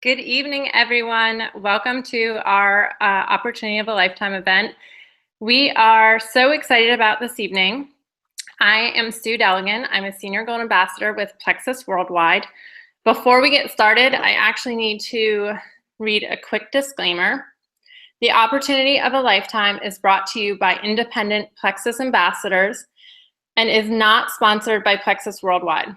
Good evening, everyone. Welcome to our Opportunity of a Lifetime event. We are so excited about this evening. I am Sue Delegan. I'm a Senior Gold Ambassador with Plexus Worldwide. Before we get started, I actually need to read a quick disclaimer. The Opportunity of a Lifetime is brought to you by independent Plexus ambassadors and is not sponsored by Plexus Worldwide.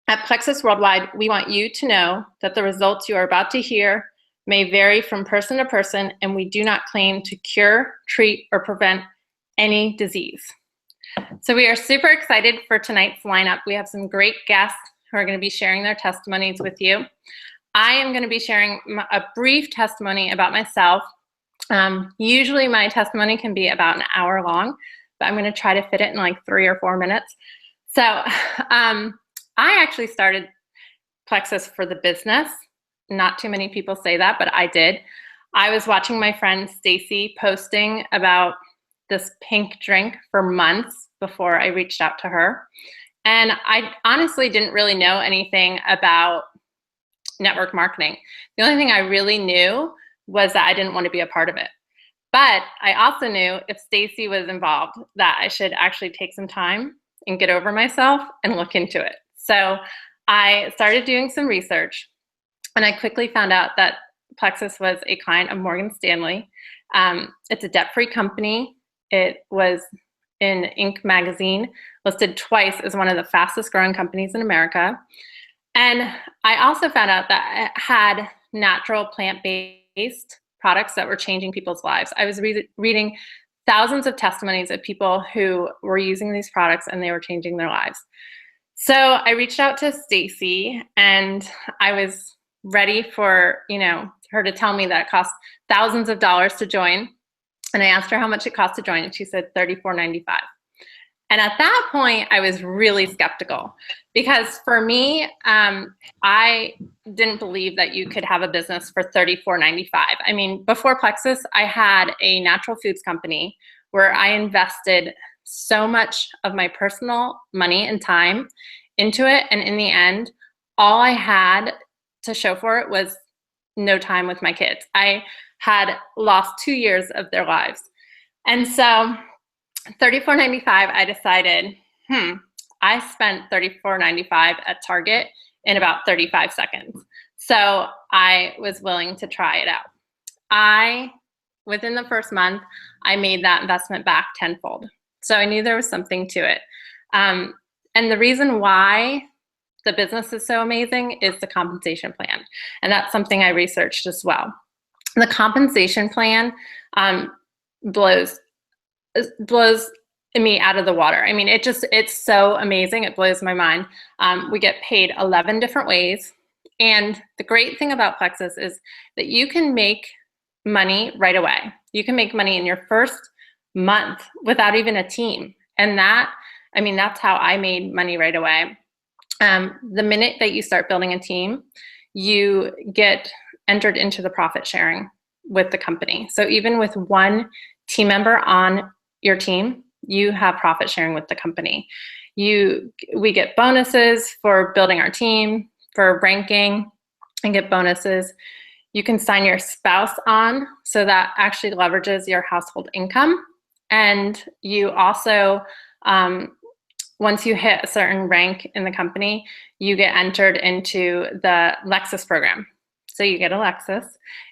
At Plexus Worldwide, we want you to know that the results you are about to hear may vary from person to person, and we do not claim to cure, treat, or prevent any disease. So we are super excited for tonight's lineup. We have some great guests who are going to be sharing their testimonies with you. I am going to be sharing a brief testimony about myself. Usually my testimony can be about an hour long, but I'm going to try to fit it in like 3 or 4 minutes. So I actually started Plexus for the business. Not too many people say that, but I did. I was watching my friend Stacy posting about this pink drink for months before I reached out to her. And I honestly didn't really know anything about network marketing. The only thing I really knew was that I didn't want to be a part of it. But I also knew if Stacy was involved, that I should actually take some time and get over myself and look into it. So I started doing some research, and I quickly found out that Plexus was a client of Morgan Stanley. It's a debt-free company. It was in Inc. magazine, listed twice as one of the fastest growing companies in America. And I also found out that it had natural plant-based products that were changing people's lives. I was reading thousands of testimonies of people who were using these products and they were changing their lives. So I reached out to Stacy, and I was ready for, her to tell me that it cost thousands of dollars to join. And I asked her how much it cost to join, and she said $34.95. And at that point, I was really skeptical because for me, I didn't believe that you could have a business for $34.95. I mean, before Plexus, I had a natural foods company where I invested so much of my personal money and time into it. And in the end, all I had to show for it was no time with my kids. I had lost 2 years of their lives. And so $34.95, I decided, I spent $34.95 at Target in about 35 seconds. So I was willing to try it out. Within the first month, I made that investment back tenfold. So I knew there was something to it. And the reason why the business is so amazing is the compensation plan. And that's something I researched as well. The compensation plan blows me out of the water. I mean, it's so amazing. It blows my mind. We get paid 11 different ways. And the great thing about Plexus is that you can make money right away. You can make money in your first month without even a team. And that's how I made money right away. The minute that you start building a team, you get entered into the profit sharing with the company. So even with one team member on your team, you have profit sharing with the company. We get bonuses for building our team, for ranking, and get bonuses. You can sign your spouse on, so that actually leverages your household income. And you also, once you hit a certain rank in the company, you get entered into the Lexus program. So you get a Lexus,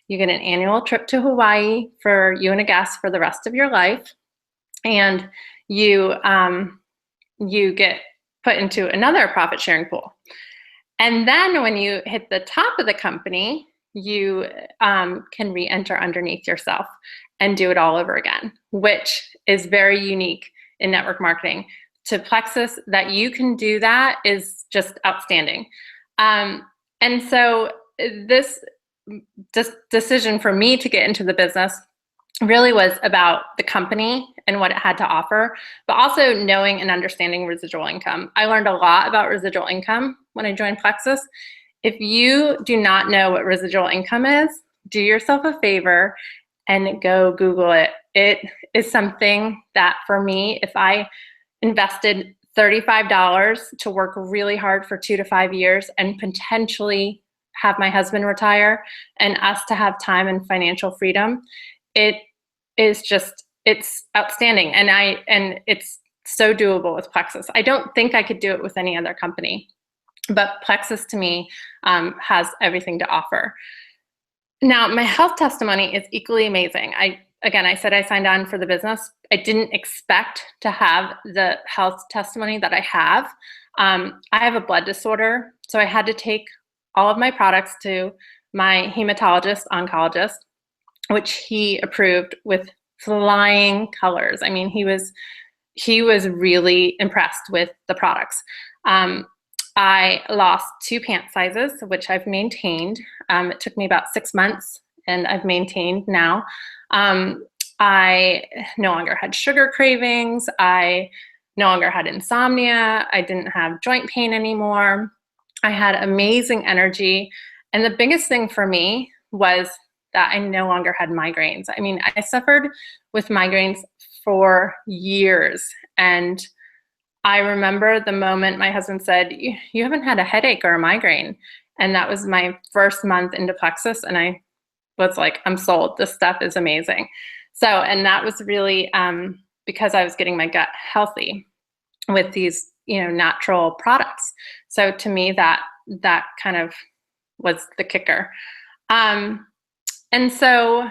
you get an annual trip to Hawaii for you and a guest for the rest of your life, and you get put into another profit sharing pool. And then when you hit the top of the company, you can re-enter underneath yourself and do it all over again, which is very unique in network marketing. To Plexus, that you can do that is just outstanding. And so this decision for me to get into the business really was about the company and what it had to offer, but also knowing and understanding residual income. I learned a lot about residual income when I joined Plexus. If you do not know what residual income is, do yourself a favor and go Google it. It is something that for me, if I invested $35 to work really hard for 2 to 5 years and potentially have my husband retire and us to have time and financial freedom, it is just, it's outstanding. And it's so doable with Plexus. I don't think I could do it with any other company, but Plexus to me has everything to offer. Now, my health testimony is equally amazing. I said I signed on for the business. I didn't expect to have the health testimony that I have. I have a blood disorder, so I had to take all of my products to my hematologist, oncologist, which he approved with flying colors. I mean, he was really impressed with the products. I lost 2 pant sizes, which I've maintained. It took me about 6 months, and I've maintained now. I no longer had sugar cravings. I no longer had insomnia. I didn't have joint pain anymore. I had amazing energy. And the biggest thing for me was that I no longer had migraines. I mean, I suffered with migraines for years. And I remember the moment my husband said, "You haven't had a headache or a migraine." And that was my first month into Plexus. And I was like, I'm sold. This stuff is amazing. So, and that was really because I was getting my gut healthy with these, natural products. So to me, that kind of was the kicker. And so,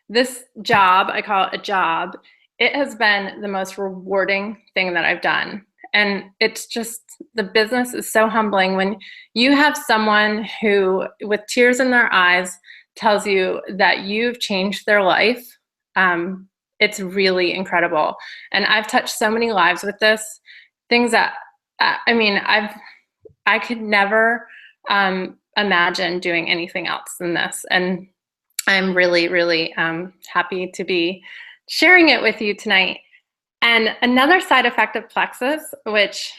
this job, I call it a job, it has been the most rewarding thing that I've done. And it's just, the business is so humbling when you have someone who, with tears in their eyes, tells you that you've changed their life. It's really incredible. And I've touched so many lives with this, things that, I could never imagine doing anything else than this. And I'm really, really happy to be sharing it with you tonight. And another side effect of Plexus, which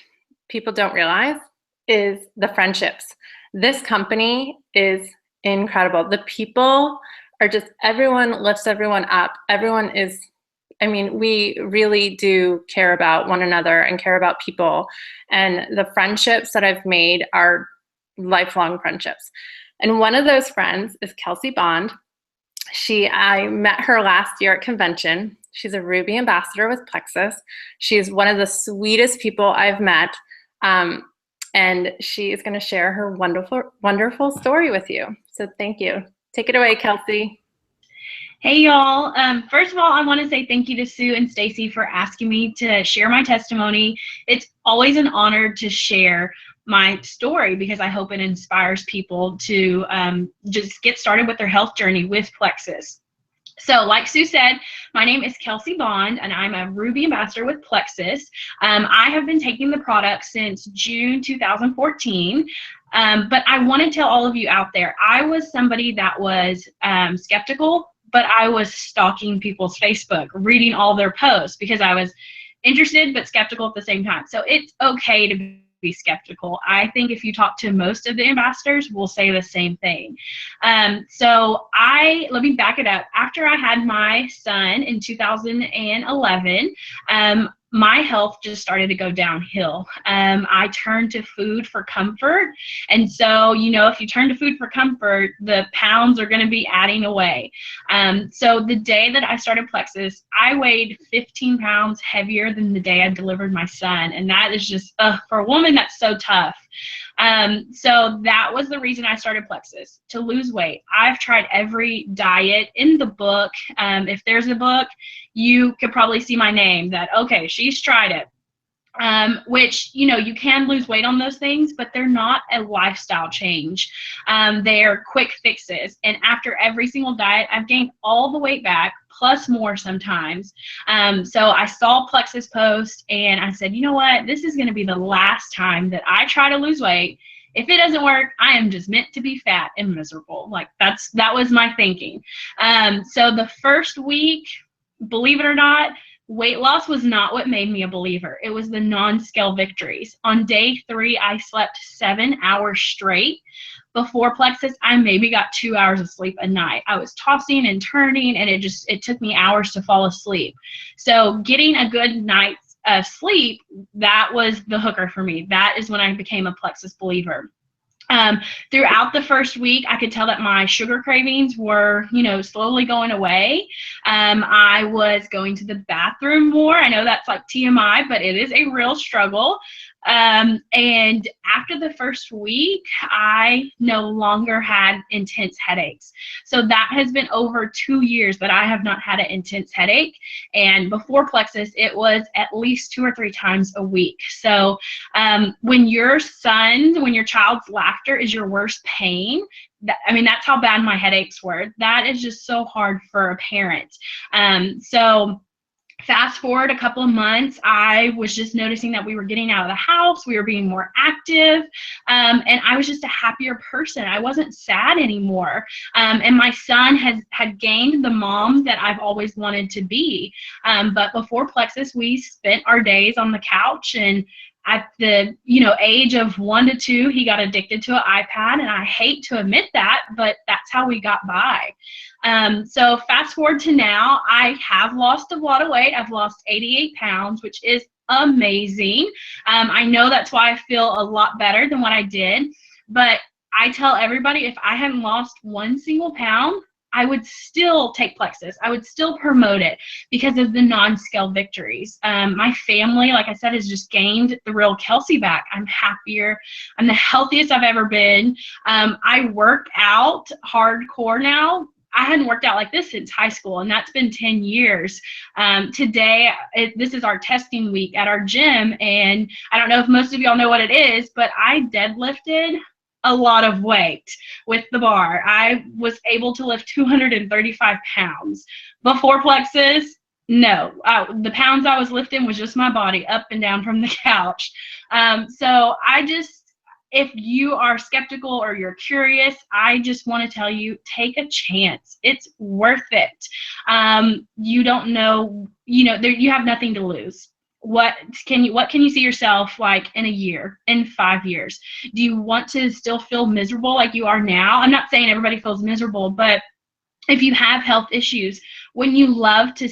people don't realize, is the friendships. This company is incredible. The people are just, everyone lifts everyone up. Everyone is, we really do care about one another and care about people. And the friendships that I've made are lifelong friendships. And one of those friends is Kelsey Bond. I met her last year at convention. She's a Ruby ambassador with Plexus. She's one of the sweetest people I've met. And she is going to share her wonderful, wonderful story with you. So thank you. Take it away, Kelsey. Hey, y'all. First of all, I want to say thank you to Sue and Stacy for asking me to share my testimony. It's always an honor to share my story because I hope it inspires people to just get started with their health journey with Plexus. So like Sue said, my name is Kelsey Bond, and I'm a Ruby ambassador with Plexus. I have been taking the product since June 2014. But I want to tell all of you out there, I was somebody that was skeptical, but I was stalking people's Facebook, reading all their posts because I was interested but skeptical at the same time. So it's okay to be skeptical. I think if you talk to most of the ambassadors, we'll say the same thing. So let me back it up. After I had my son in 2011, my health just started to go downhill. I turned to food for comfort. And so, if you turn to food for comfort, the pounds are going to be adding away. So the day that I started Plexus, I weighed 15 pounds heavier than the day I delivered my son. And that is just, for a woman, that's so tough. So that was the reason I started Plexus, to lose weight. I've tried every diet in the book. If there's a book, you could probably see my name that, okay, she's tried it. Which, you can lose weight on those things, but they're not a lifestyle change. They're quick fixes. And after every single diet, I've gained all the weight back, plus more sometimes. So I saw Plexus post and I said, you know what, this is going to be the last time that I try to lose weight. If it doesn't work, I am just meant to be fat and miserable. Like that was my thinking. So the first week, believe it or not, weight loss was not what made me a believer. It was the non-scale victories. On day 3, I slept 7 hours straight. Before Plexus, I maybe got 2 hours of sleep a night. I was tossing and turning, and it took me hours to fall asleep. So getting a good night's sleep, that was the hooker for me. That is when I became a Plexus believer. Throughout the first week, I could tell that my sugar cravings were, slowly going away. I was going to the bathroom more. I know that's like TMI, but it is a real struggle. And after the first week, I no longer had intense headaches. So that has been over 2 years that I have not had an intense headache. And before Plexus, it was at least 2 or 3 times a week. So when your child's laughter is your worst pain, that's how bad my headaches were. That is just so hard for a parent. So fast forward a couple of months, I was just noticing that we were getting out of the house, we were being more active, and I was just a happier person. I wasn't sad anymore. And my son had gained the mom that I've always wanted to be. But before Plexus, we spent our days on the couch, and at the age of 1 to 2, he got addicted to an iPad, and I hate to admit that, but that's how we got by. So fast forward to now, I have lost a lot of weight. I've lost 88 pounds, which is amazing. I know that's why I feel a lot better than what I did, but I tell everybody, if I hadn't lost 1 single pound, I would still take Plexus. I would still promote it because of the non-scale victories. My family, like I said, has just gained the real Kelsey back. I'm happier. I'm the healthiest I've ever been. I work out hardcore now. I hadn't worked out like this since high school, and that's been 10 years. Today, this is our testing week at our gym, and I don't know if most of y'all know what it is, but I deadlifted a lot of weight with the bar. I was able to lift 235 pounds. Before Plexus, no. The pounds I was lifting was just my body up and down from the couch. So if you are skeptical or you're curious, I just want to tell you, take a chance. It's worth it. You don't know, you have nothing to lose. What can you see yourself like in a year, in 5 years? Do you want to still feel miserable like you are now? I'm not saying everybody feels miserable, but if you have health issues, wouldn't you love to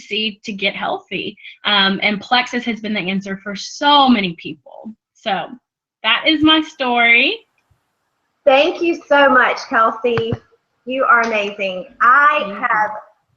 get healthy? And Plexus has been the answer for so many people. So that is my story. Thank you so much, Kelsey. You are amazing. I have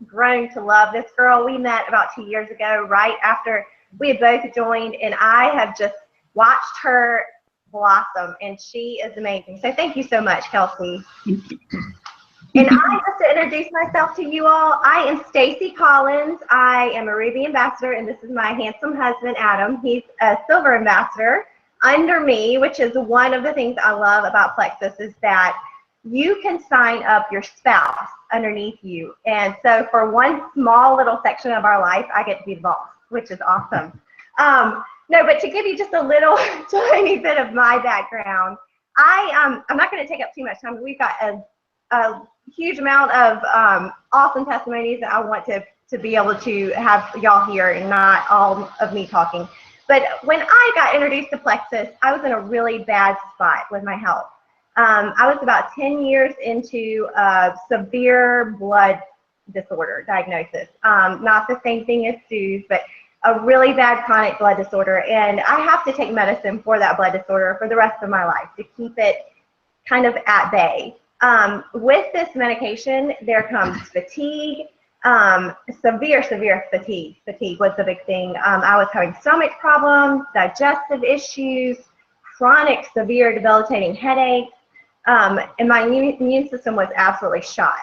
grown to love this girl. We met about 2 years ago, right after we had both joined, and I have just watched her blossom, and she is amazing. So thank you so much, Kelsey. And just to introduce myself to you all, I am Stacy Collins. I am a Ruby ambassador, and this is my handsome husband, Adam. He's a silver ambassador under me, which is one of the things I love about Plexus, is that you can sign up your spouse underneath you. And so for one small little section of our life, I get to be the boss, which is awesome. No, but to give you just a little tiny bit of my background, I'm not going to take up too much time, but we've got a huge amount of awesome testimonies that I want to be able to have y'all hear, and not all of me talking. But when I got introduced to Plexus, I was in a really bad spot with my health. I was about 10 years into a severe blood disorder diagnosis. Not the same thing as Sue's, but a really bad chronic blood disorder. And I have to take medicine for that blood disorder for the rest of my life to keep it kind of at bay. With this medication, there comes fatigue, severe fatigue. Fatigue was the big thing. I was having stomach problems, digestive issues, chronic, severe, debilitating headaches, and my immune system was absolutely shot.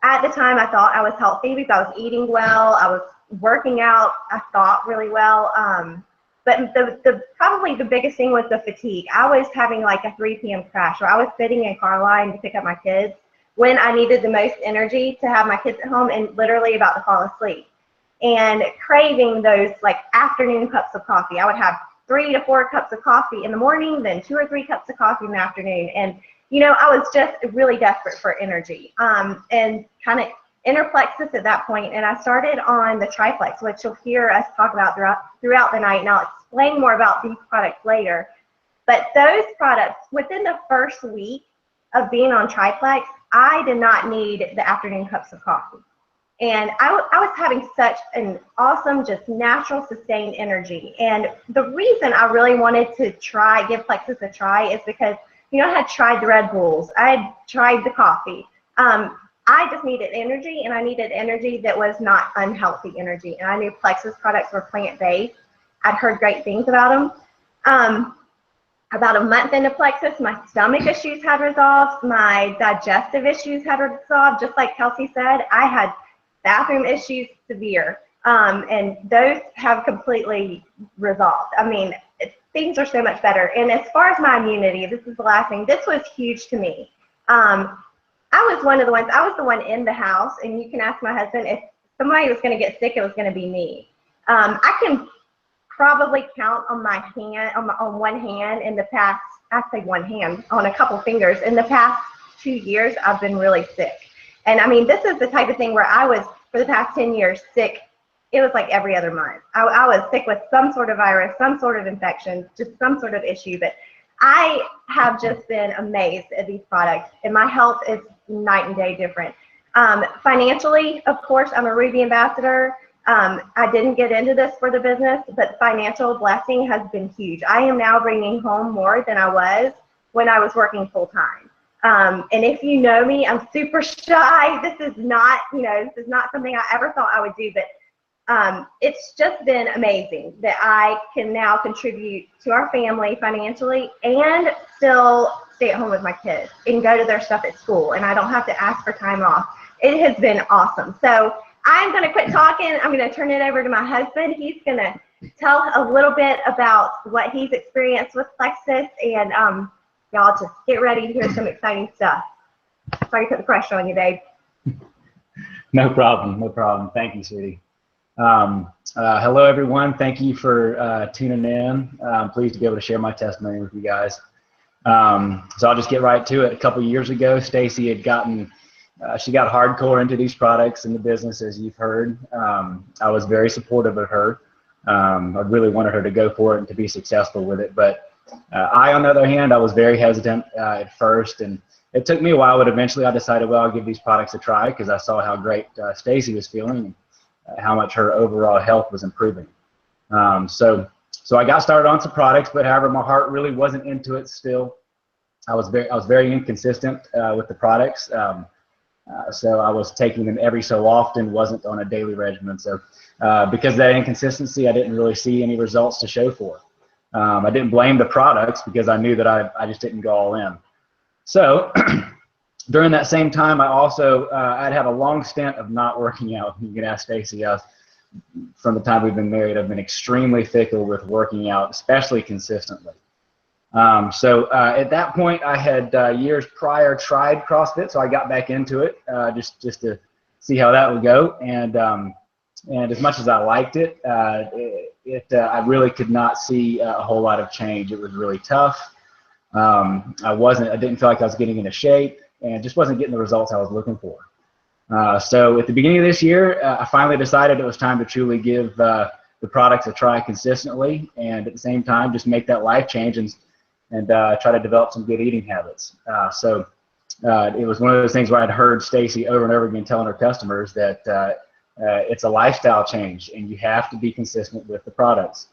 At the time, I thought I was healthy because I was eating well, I was working out, I thought really well. But probably the biggest thing was the fatigue. I was having like a 3 p.m. crash where I was sitting in car line to pick up my kids when I needed the most energy to have my kids at home, and literally about to fall asleep, and craving those like afternoon cups of coffee. I would have 3 to 4 cups of coffee in the morning, then 2 or 3 cups of coffee in the afternoon. And, I was just really desperate for energy, and kind of enter Plexus at that point. And I started on the Triplex, which you'll hear us talk about throughout the night. And I'll explain more about these products later. But those products, within the first week of being on Triplex, I did not need the afternoon cups of coffee. And I was having such an awesome, just natural, sustained energy. And the reason I really wanted to give Plexus a try is because You know, I had tried the Red Bulls. I had tried the coffee. I just needed energy, and I needed energy that was not unhealthy energy. And I knew Plexus products were plant-based. I'd heard great things about them. About a month into Plexus, my stomach issues had resolved. My digestive issues had resolved. Just like Kelsey said, I had bathroom issues severe, and those have completely resolved. I mean, things are so much better. And as far as my immunity, this is the last thing. This was huge to me. I was one of the ones, I was the one in the house, and you can ask my husband, if somebody was going to get sick, it was going to be me. I can probably count on my hand, on one hand in the past, I say one hand, on a couple fingers. In the past 2 years, I've been really sick. And I mean, this is the type of thing where I was, for the past 10 years, sick. It was like every other month. I was sick with some sort of virus, some sort of infection, just some sort of issue. But I have just been amazed at these products, and my health is night and day different. Financially, of course, I'm a Ruby ambassador. I didn't get into this for the business, but financial blessing has been huge. I am now bringing home more than I was when I was working full time. And if you know me, I'm super shy. This is not, this is not something I ever thought I would do, but it's just been amazing that I can now contribute to our family financially and still stay at home with my kids and go to their stuff at school, and I don't have to ask for time off. It has been awesome. So I'm going to quit talking. I'm going to turn it over to my husband. He's going to tell a little bit about what he's experienced with Plexus, and y'all just get ready to hear some exciting stuff. Sorry to put the pressure on you, babe. No problem. No problem. Thank you, sweetie. Hello, everyone. Thank you for tuning in. I'm pleased to be able to share my testimony with you guys. So I'll just get right to it. A couple years ago, Stacy had gotten, she got hardcore into these products in the business, as you've heard. I was very supportive of her. I really wanted her to go for it and to be successful with it. But I, on the other hand, I was very hesitant at first, and it took me a while, but eventually I decided, well, I'll give these products a try because I saw how great Stacy was feeling, and how much her overall health was improving. So I got started on some products, but however, my heart really wasn't into it still. I was very inconsistent with the products. So I was taking them every so often, wasn't on a daily regimen. So because of that inconsistency, I didn't really see any results to show for. I didn't blame the products because I knew that I just didn't go all in. So during that same time, I also, I'd had a long stint of not working out. You can ask Stacy. From the time we've been married, I've been extremely fickle with working out, especially consistently. So at that point, I had years prior tried CrossFit, so I got back into it just to see how that would go. And as much as I liked it, I really could not see a whole lot of change. It was really tough. I didn't feel like I was getting into shape, and just wasn't getting the results I was looking for. So at the beginning of this year, I finally decided it was time to truly give the products a try consistently, and at the same time, just make that life change and try to develop some good eating habits. So it was one of those things where I'd heard Stacy over and over again telling her customers that it's a lifestyle change, and you have to be consistent with the products.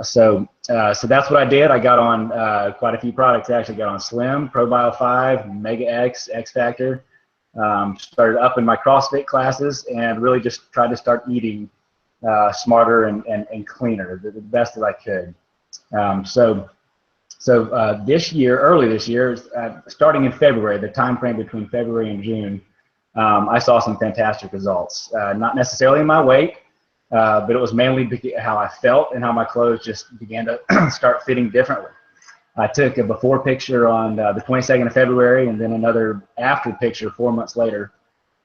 So that's what I did. I got on quite a few products. I actually got on Slim, ProBio 5, Mega X, X Factor. Started up in my CrossFit classes and really just tried to start eating smarter and cleaner, the best that I could. So this year, early this year, starting in February, the time frame between February and June, I saw some fantastic results. Not necessarily in my weight, but it was mainly how I felt and how my clothes just began to start fitting differently. I took a before picture on the 22nd of February, and then another after picture 4 months later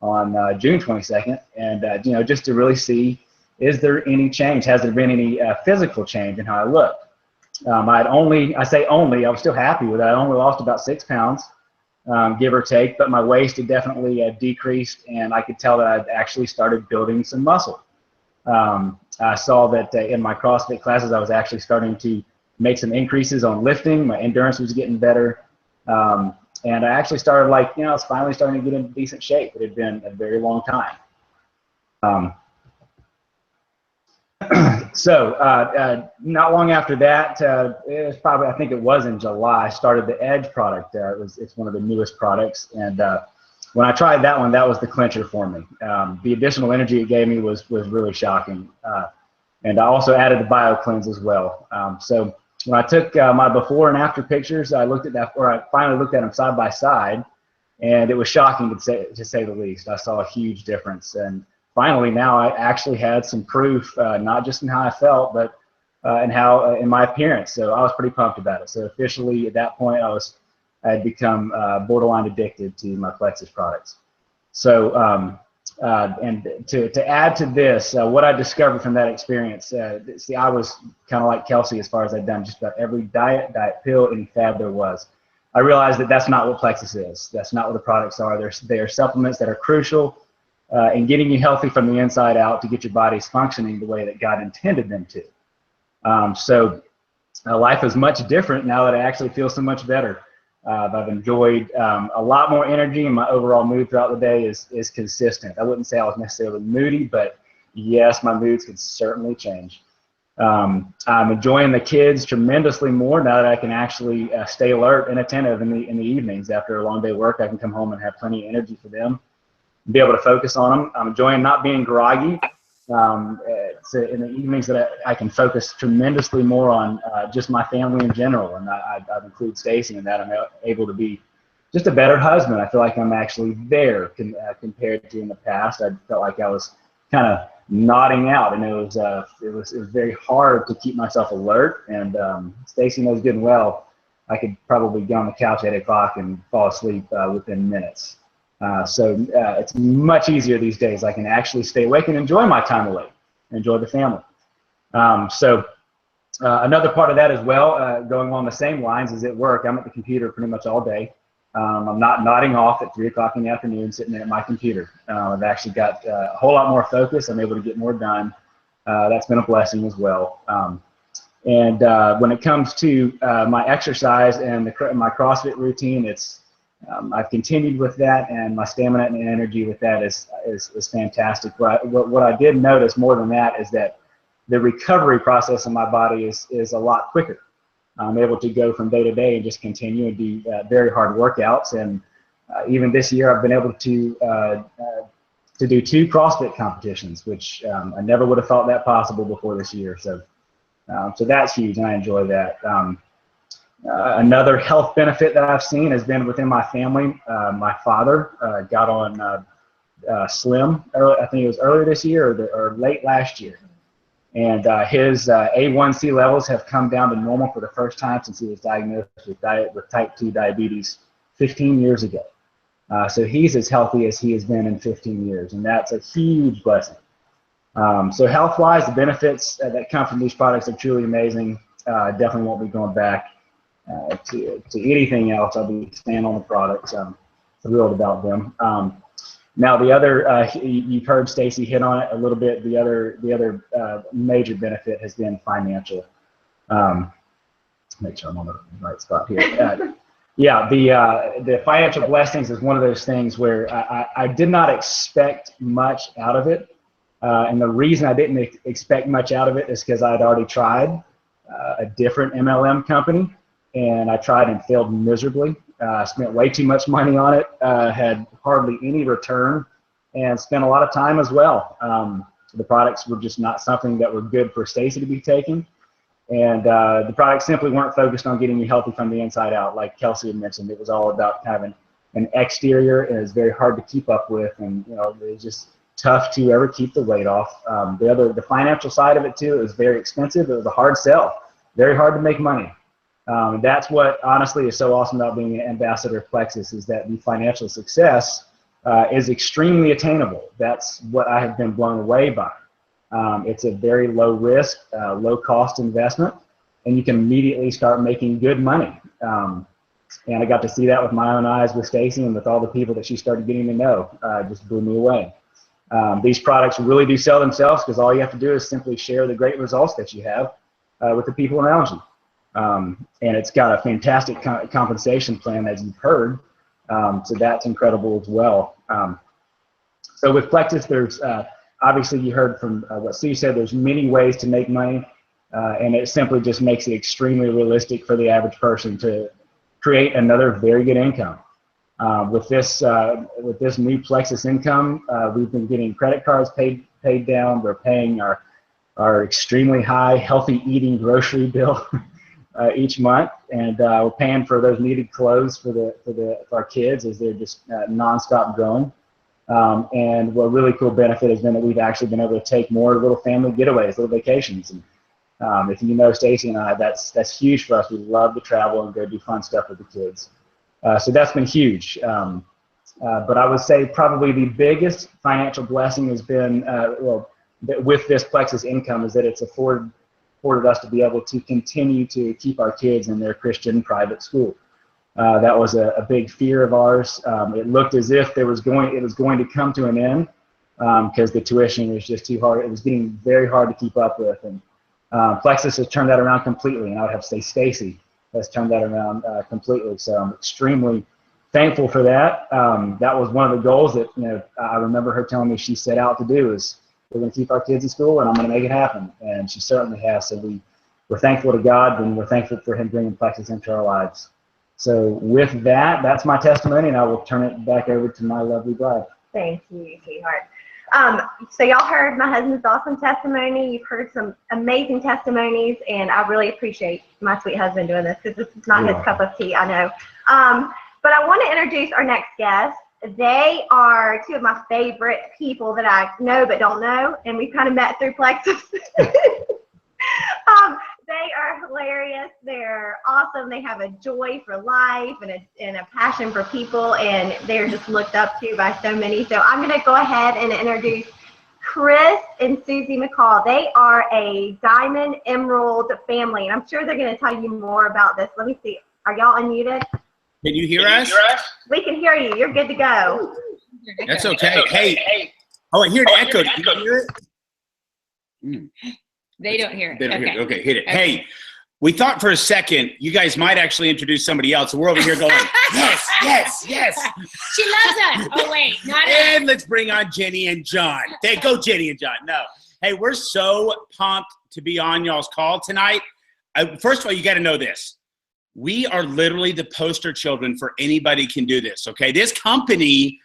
on June 22nd, and just to really see, is there any change? Has there been any physical change in how I look? I say only, I was still happy with it. I only lost about 6 pounds, give or take, but my waist had definitely decreased, and I could tell that I'd actually started building some muscle. I saw that in my CrossFit classes, I was actually starting to make some increases on lifting. My endurance was getting better. And I actually started I was finally starting to get in decent shape. It had been a very long time. So not long after that, it was probably, I think it was in July, I started the Edge product. It's one of the newest products, and when I tried that one, that was the clincher for me. The additional energy it gave me was really shocking, and I also added the BioCleanse as well. So when I took my before and after pictures, I looked at that, or I finally looked at them side by side, and it was shocking to say the least. I saw a huge difference, and finally now I actually had some proof, not just in how I felt, but in my appearance. So I was pretty pumped about it. So officially at that point, I had become borderline addicted to my Plexus products. So and to add to this, what I discovered from that experience, see, I was kind of like Kelsey as far as I'd done just about every diet pill, and fad there was. I realized that that's not what Plexus is. That's not what the products are. They are supplements that are crucial in getting you healthy from the inside out to get your bodies functioning the way that God intended them to. So life is much different now that I actually feel so much better. I've enjoyed a lot more energy, and my overall mood throughout the day is consistent. I wouldn't say I was necessarily moody, but yes, my moods could certainly change. I'm enjoying the kids tremendously more now that I can actually stay alert and attentive in the evenings. After a long day of work, I can come home and have plenty of energy for them, be able to focus on them. I'm enjoying not being groggy. So in the evenings that I can focus tremendously more on just my family in general, and I've included Stacy in that. I'm able to be just a better husband. I feel like I'm actually there compared to in the past. I felt like I was kind of nodding out, and it was very hard to keep myself alert. And Stacy knows good and well I could probably get on the couch at 8 o'clock and fall asleep within minutes. So it's much easier these days. I can actually stay awake and enjoy my time awake, enjoy the family. Another part of that as well, going on the same lines, is at work. I'm at the computer pretty much all day. I'm not nodding off at 3 o'clock in the afternoon sitting there at my computer. I've actually got a whole lot more focus. I'm able to get more done. That's been a blessing as well. And when it comes to my exercise and my CrossFit routine, I've continued with that, and my stamina and energy with that is fantastic. What I did notice more than that is that the recovery process in my body is a lot quicker. I'm able to go from day to day and just continue and do very hard workouts. And even this year, I've been able to do 2 CrossFit competitions, which I never would have thought that possible before this year. So that's huge, and I enjoy that. Another health benefit that I've seen has been within my family. My father got on Slim, I think it was earlier this year or late last year. And his A1C levels have come down to normal for the first time since he was diagnosed with type 2 diabetes 15 years ago. So he's as healthy as he has been in 15 years, and that's a huge blessing. So health-wise, the benefits that come from these products are truly amazing. Definitely won't be going back to anything else. I'll be staying on the products. I'm thrilled about them. Now the other, you've heard Stacy hit on it a little bit. The other major benefit has been financial. Make sure I'm on the right spot here. Yeah, the financial blessings is one of those things where I did not expect much out of it. And the reason I didn't expect much out of it is because I had already tried a different MLM company, and I tried and failed miserably. Spent way too much money on it, had hardly any return, and spent a lot of time as well. The products were just not something that were good for Stacy to be taking, and the products simply weren't focused on getting you healthy from the inside out. Like Kelsey had mentioned, it was all about having an exterior, and it's very hard to keep up with, and it's just tough to ever keep the weight off. The financial side of it too, it was very expensive. It was a hard sell, very hard to make money. That's what honestly is so awesome about being an ambassador of Plexus, is that the financial success is extremely attainable. That's what I have been blown away by. It's a very low risk, low cost investment, and you can immediately start making good money. And I got to see that with my own eyes with Stacy, and with all the people that she started getting to know. Just blew me away. These products really do sell themselves, because all you have to do is simply share the great results that you have with the people around you. And it's got a fantastic compensation plan, as you've heard. So that's incredible as well. So with Plexus, there's obviously you heard from what Sue said, there's many ways to make money, and it simply just makes it extremely realistic for the average person to create another very good income. With this new Plexus income, we've been getting credit cards paid down. We're paying our extremely high healthy eating grocery bill each month, and we're paying for those needed clothes for our kids as they're just nonstop growing. And what really cool benefit has been that we've actually been able to take more little family getaways, little vacations. And if you know Stacy and I, that's huge for us. We love to travel and go do fun stuff with the kids. So that's been huge. But I would say probably the biggest financial blessing has been, with this Plexus income, is that it's afforded us to be able to continue to keep our kids in their Christian private school. That was a big fear of ours. It looked as if it was going to come to an end because the tuition was just too hard. It was getting very hard to keep up with. And Plexus has turned that around completely. And I would have to say Stacy has turned that around completely. So I'm extremely thankful for that. That was one of the goals that I remember her telling me she set out to do, is we're going to keep our kids in school and I'm going to make it happen. And she certainly has. So we're thankful to God, and we're thankful for him bringing Plexus into our lives. So with that, that's my testimony, and I will turn it back over to my lovely bride. Thank you, sweetheart. So y'all heard my husband's awesome testimony. You've heard some amazing testimonies, and I really appreciate my sweet husband doing this, because this is not his cup of tea, I know. But I want to introduce our next guests. They are two of my favorite people that I know but don't know, and we've kind of met through Plexus. They are hilarious. They're awesome. They have a joy for life and a passion for people, and they're just looked up to by so many. So I'm going to go ahead and introduce Chris and Susie McCall. They are a Diamond Emerald family, and I'm sure they're going to tell you more about this. Let me see. Are y'all unmuted? Can you hear us? We can hear you. You're good to go. That's okay. Hey. Oh, I hear it echoed. Can you hear it? They don't hear it. They don't hear it. Okay, hit it. Okay. Hey, we thought for a second you guys might actually introduce somebody else. We're over here going, yes. She loves us. Oh, wait. Not And let's bring on Jenny and John. Hey, go Jenny and John. No. Hey, we're so pumped to be on y'all's call tonight. First of all, you got to know this. We are literally the poster children for anybody can do this, okay? This company,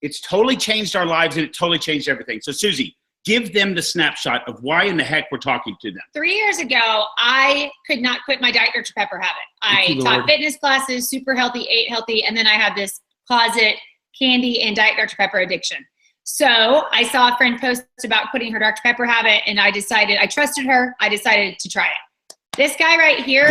it's totally changed our lives, and it totally changed everything. So, Susie, give them the snapshot of why in the heck we're talking to them. 3 years ago, I could not quit my Diet Dr. Pepper habit. I taught fitness classes, super healthy, ate healthy, and then I had this closet candy and Diet Dr. Pepper addiction. So I saw a friend post about quitting her Dr. Pepper habit, and I trusted her, I decided to try it. This guy right here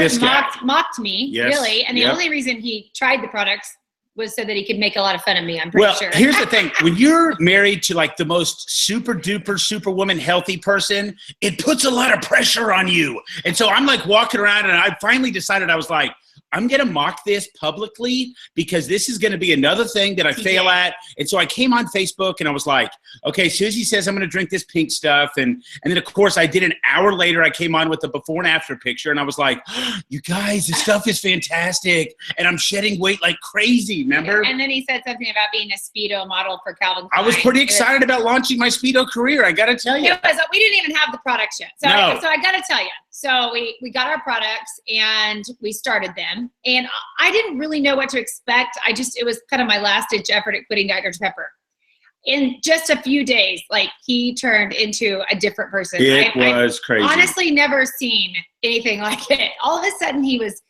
mocked me, really, and the only reason he tried the products was so that he could make a lot of fun of me, I'm pretty sure. Well, here's the thing. When you're married to like the most super duper superwoman healthy person, it puts a lot of pressure on you. And so I'm like walking around, and I finally decided, I was like, I'm going to mock this publicly because this is going to be another thing that I fail at. And so I came on Facebook and I was like, okay, Susie says I'm going to drink this pink stuff. And then, of course, I did an hour later. I came on with the before and after picture. And I was like, oh, you guys, this stuff is fantastic. And I'm shedding weight like crazy, remember? And then he said something about being a Speedo model for Calvin Klein. I was pretty excited about launching my Speedo career, I got to tell you. We didn't even have the products yet. So I got to tell you. So we got our products and we started them. And I didn't really know what to expect. It was kind of my last ditch effort at quitting Dr. Pepper. In just a few days, like, he turned into a different person. It was crazy. Honestly, never seen anything like it. All of a sudden he was,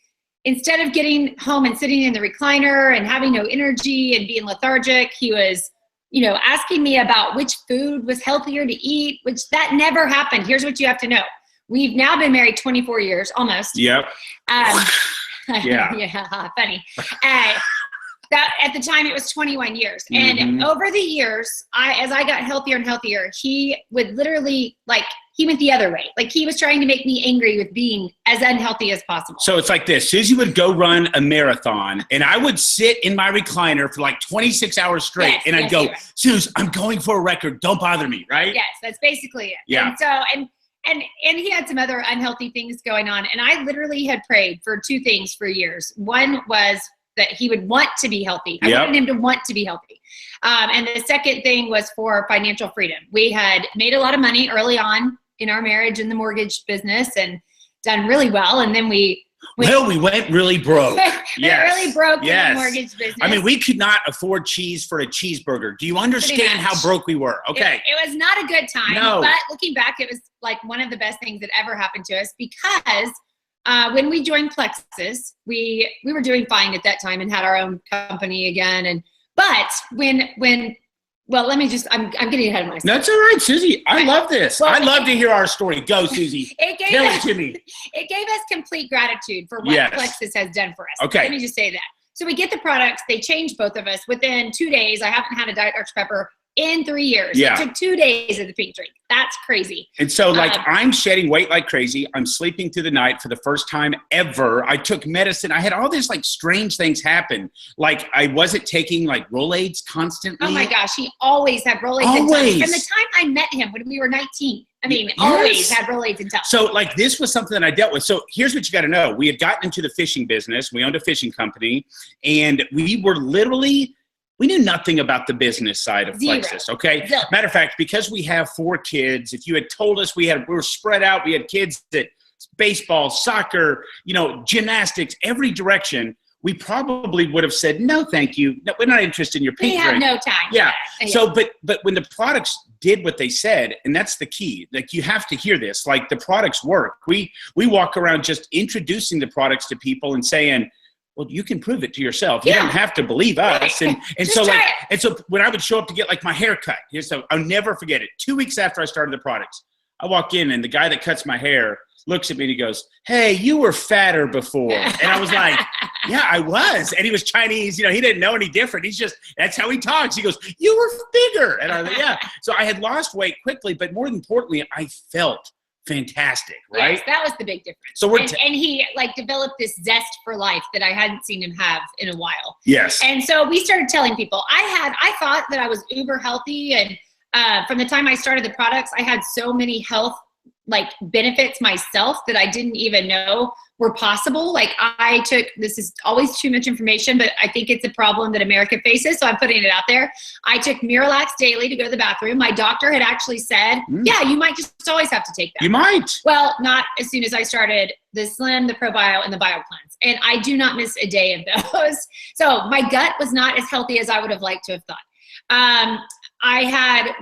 instead of getting home and sitting in the recliner and having no energy and being lethargic, he was, asking me about which food was healthier to eat, which that never happened. Here's what you have to know. We've now been married 24 years, almost. Yep. Yeah, funny. That at the time it was 21 years. And over the years, as I got healthier and healthier, he would literally, he went the other way. Like, he was trying to make me angry with being as unhealthy as possible. So it's like this. Susie would go run a marathon, and I would sit in my recliner for like 26 hours straight, and I'd go, Suze, I'm going for a record. Don't bother me, right? Yes, that's basically it. Yeah. And so, and he had some other unhealthy things going on. And I literally had prayed for two things for years. One was that he would want to be healthy. I wanted him to want to be healthy. And the second thing was for financial freedom. We had made a lot of money early on in our marriage in the mortgage business and done really well. And then we went really broke. Really broke in the mortgage business. I mean, we could not afford cheese for a cheeseburger. Do you understand how broke we were? Okay. It was not a good time. No. But looking back, it was like one of the best things that ever happened to us because when we joined Plexus, we were doing fine at that time and had our own company again. But let me just, I'm getting ahead of myself. That's all right, Susie. I love this. I love to hear our story. Go, Susie. Tell it to me. It gave us complete gratitude for what Plexus has done for us. Okay. Let me just say that. So we get the products. They changed both of us. Within 2 days, I haven't had a Diet Dr. Pepper in 3 years. Yeah. It took 2 days of the pink drink. That's crazy. And so I'm shedding weight like crazy. I'm sleeping through the night for the first time ever. I took medicine. I had all these like strange things happen. Like I wasn't taking like Rolaids constantly. Oh my gosh. He always had Rolaids in tow. From the time I met him when we were 19. I mean, always had Rolaids in tow. So like this was something that I dealt with. So here's what you got to know. We had gotten into the fishing business. We owned a fishing company and we were literally, we knew nothing about the business side of Plexus, okay? Zero. Matter of fact, because we have 4 kids, if you had told us we were spread out, we had kids that baseball, soccer, gymnastics, every direction, we probably would have said, no, thank you. No, we're not interested in your pink drink. We have no time. Yeah. So, but when the products did what they said, and that's the key, like you have to hear this, like the products work. We walk around just introducing the products to people and saying, well, you can prove it to yourself. You don't have to believe us. And so when I would show up to get like my hair cut, I'll never forget it. 2 weeks after I started the products, I walk in and the guy that cuts my hair looks at me and he goes, hey, you were fatter before. And I was like, yeah, I was. And he was Chinese. He didn't know any different. That's how he talks. He goes, you were bigger. And I was like, yeah. So I had lost weight quickly, but more importantly, I felt fantastic, right? Yes, that was the big difference. So and he developed this zest for life that I hadn't seen him have in a while. Yes. And so we started telling people. I thought that I was uber healthy, and from the time I started the products, I had so many health benefits myself that I didn't even know were possible. This is always too much information, but I think it's a problem that America faces, so I'm putting it out there. I took Miralax daily to go to the bathroom. My doctor had actually said, yeah, you might just always have to take that. You might. Well, not as soon as I started the Slim, the ProBio, and the BioCleanse. And I do not miss a day of those. So my gut was not as healthy as I would have liked to have thought. I had,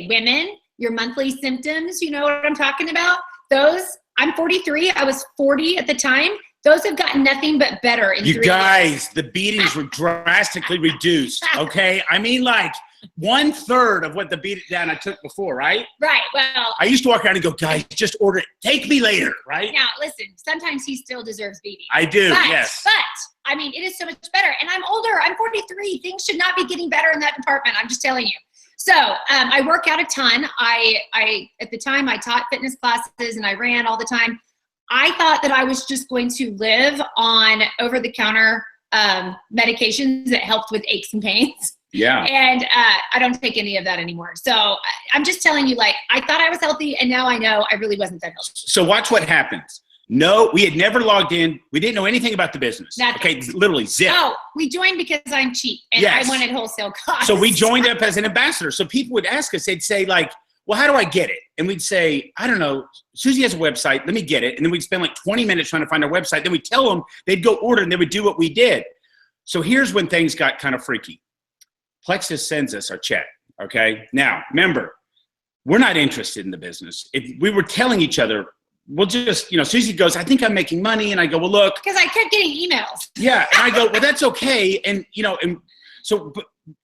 women, your monthly symptoms, you know what I'm talking about? Those, I'm 43. I was 40 at the time. Those have gotten nothing but better in 3 years. You guys, the beatings were drastically reduced, okay? I mean, like 1/3 of what the beat down I took before, right? Right, well. I used to walk around and go, guys, just order it. Take me later, right? Now, listen, sometimes he still deserves beating. I do, yes. But, I mean, it is so much better. And I'm older. I'm 43. Things should not be getting better in that department. I'm just telling you. So I work out a ton. At the time, I taught fitness classes and I ran all the time. I thought that I was just going to live on over-the-counter medications that helped with aches and pains. Yeah. And I don't take any of that anymore. So I'm just telling you, I thought I was healthy, and now I know I really wasn't that healthy. So watch what happens. No, we had never logged in. We didn't know anything about the business. Nothing. Okay, literally zip. Oh, we joined because I'm cheap and I wanted wholesale costs. So we joined up as an ambassador. So people would ask us, they'd say well, how do I get it? And we'd say, I don't know, Susie has a website, let me get it. And then we'd spend 20 minutes trying to find our website. Then we'd tell them, they'd go order and they would do what we did. So here's when things got kind of freaky. Plexus sends us our check, okay? Now, remember, we're not interested in the business. If we were telling each other, we'll just, Susie goes, I think I'm making money. And I go, well, look. Because I kept getting emails. Yeah. And I go, well, that's okay. And, and so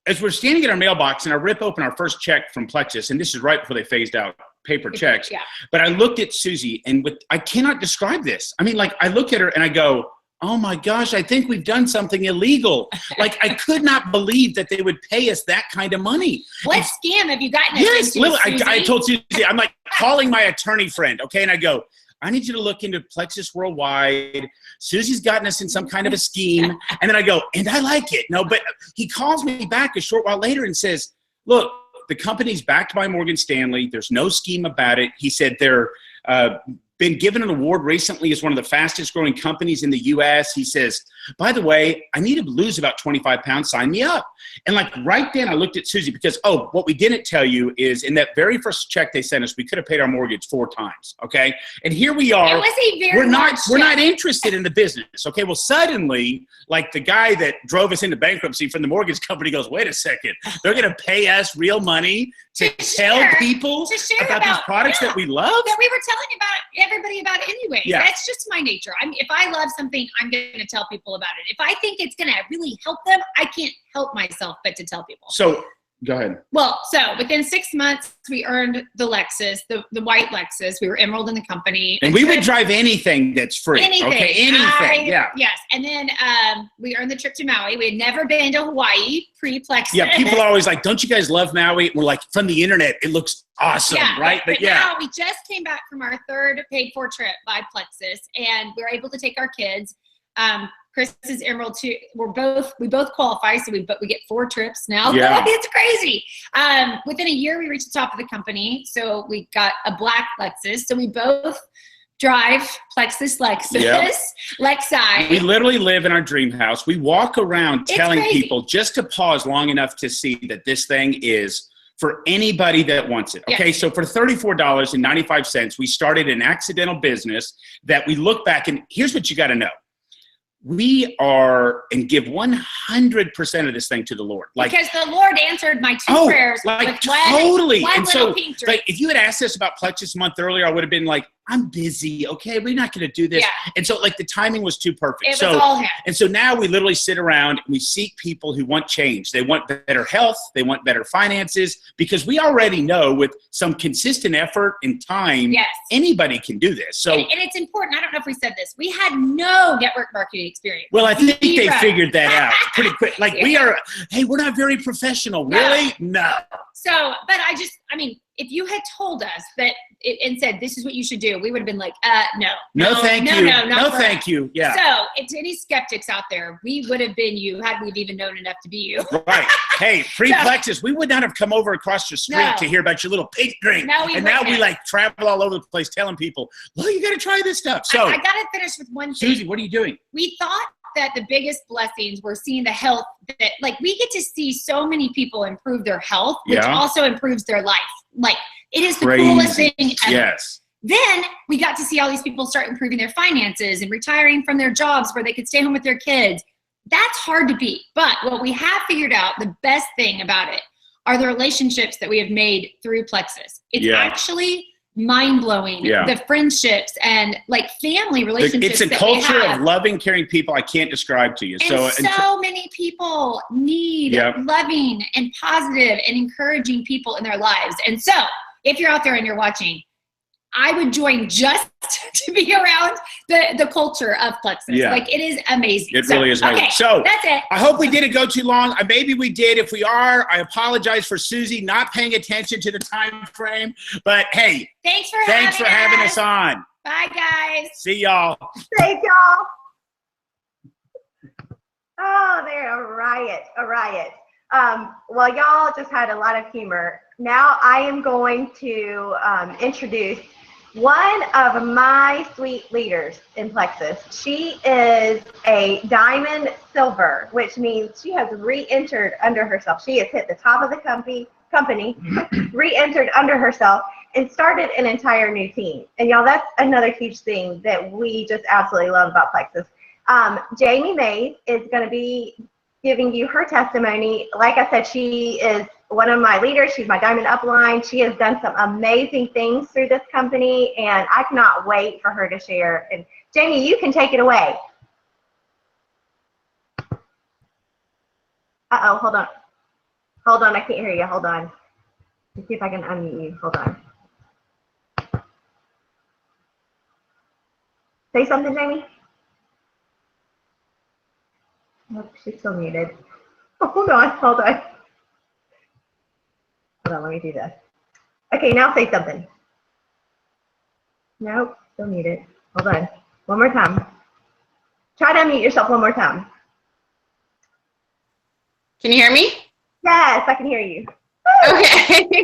as we're standing in our mailbox and I rip open our first check from Plexus, and this is right before they phased out paper checks. Yeah. But I looked at Susie and I cannot describe this. I mean, I look at her and I go, oh my gosh, I think we've done something illegal. I could not believe that they would pay us that kind of money. What scam have you gotten into? Yes, I told Susie, I'm calling my attorney friend, okay? And I go, I need you to look into Plexus Worldwide. Susie's gotten us in some kind of a scheme. And then I go, and I like it. No, but he calls me back a short while later and says, look, the company's backed by Morgan Stanley. There's no scheme about it. He said they're been given an award recently as one of the fastest growing companies in the U.S. He says, by the way, I need to lose about 25 pounds. Sign me up. And like right then I looked at Susie because, what we didn't tell you is in that very first check they sent us, we could have paid our mortgage 4 times. Okay. And here we are. It was a very we're not interested in the business. Okay. Well, suddenly, like the guy that drove us into bankruptcy from the mortgage company goes, wait a second, they're going to pay us real money to tell people about these products that we love? That we were telling everybody about anyway. Yeah. That's just my nature. If I love something, I'm going to tell people about it. If I think it's going to really help them, I can't help myself but to tell people. So go ahead. Well, so within 6 months, we earned the Lexus, the white Lexus. We were enrolled in the company. And we would drive anything that's free. Anything. Okay, anything. Yeah. Yes. And then we earned the trip to Maui. We had never been to Hawaii pre-Plexus. Yeah, people are always like, don't you guys love Maui? We're like, from the internet, it looks awesome, right? But now we just came back from our 3rd paid-for trip by Plexus, and we were able to take our kids. Chris is Emerald too. We both qualify, so we get 4 trips now. Yeah. It's crazy. Within a year, we reached the top of the company, so we got a black Lexus. So we both drive Plexus Lexus, Yep. Lexi. We literally live in our dream house. We walk around It's telling crazy. people just to pause long enough to see that this thing is for anybody that wants it. Okay, Yes. so for $34.95, we started an accidental business that we look back and here's what you got to know. We are and give 100% of this thing to the Lord. Like, because the Lord answered my 2 prayers like with totally. one And little so, pink drink. like, if you had asked us about Plexus a month earlier, I would have been like, I'm busy. Okay, we're not going to do this. Yeah. And so, like, the timing was too perfect. It was all him. And so now we literally sit around and we seek people who want change. They want better health. They want better finances because we already know with some consistent effort and time, Yes. anybody can do this. So, And it's important. I don't know if we said this. We had no network marketing experience. well, I think they Zero. figured that out pretty quick. Like we're not very professional. No. Really? No. So, but if you had told us that and said, this is what you should do, we would have been like, no. No, thank you. No, No, thank you. Yeah. So, to any skeptics out there, we would have been you had we even known enough to be you. Right. Hey, pre-Plexus, we would not have come over across the street No. to hear about your little pink drink. No, we and now we wouldn't. like travel all over the place telling people, well, you got to try this stuff. So, I got to finish with one thing. Susie, what are you doing? We thought that the biggest blessings were seeing the health that, like, we get to see so many people improve their health, which Yeah. also improves their life. Like, it is the Crazy. coolest thing ever. Yes. Then we got to see all these people start improving their finances and retiring from their jobs where they could stay home with their kids. That's hard to beat. But what we have figured out, the best thing about it, are the relationships that we have made through Plexus. It's Yeah. actually mind-blowing. Yeah. The friendships and like family relationships It's a that we culture have. of loving, caring people I can't describe to you. And So, so many people need Yep. loving and positive and encouraging people in their lives. And so if you're out there and you're watching, I would join just to be around the culture of Plexus. Yeah. Like, it is amazing. It really is amazing. Okay, So, that's it. I hope we didn't go too long. Maybe we did. If we are, I apologize for Susie not paying attention to the time frame. But hey, Thanks for having us on. Bye, guys. See y'all. Thank y'all. Oh, they're a riot, a riot. Well, y'all just had a lot of humor. Now I am going to introduce one of my sweet leaders in Plexus. She is a diamond silver, which means she has re-entered under herself. She has hit the top of the company, re-entered under herself, and started an entire new team. And y'all, that's another huge thing that we just absolutely love about Plexus. Jamie Mays is going to be giving you her testimony. Like I said, she is one of my leaders. She's my diamond upline. She has done some amazing things through this company, and I cannot wait for her to share. And Jamie, you can take it away. Uh-oh, hold on. Hold on, I can't hear you. Hold on. Let's see if I can unmute you. Hold on. Say something, Jamie. Nope, she's still muted. Oh, hold on. Hold on, let me do this. Okay, now say something. Nope, still muted. Hold on. One more time. Try to unmute yourself one more time. Can you hear me? Yes, I can hear you. Okay.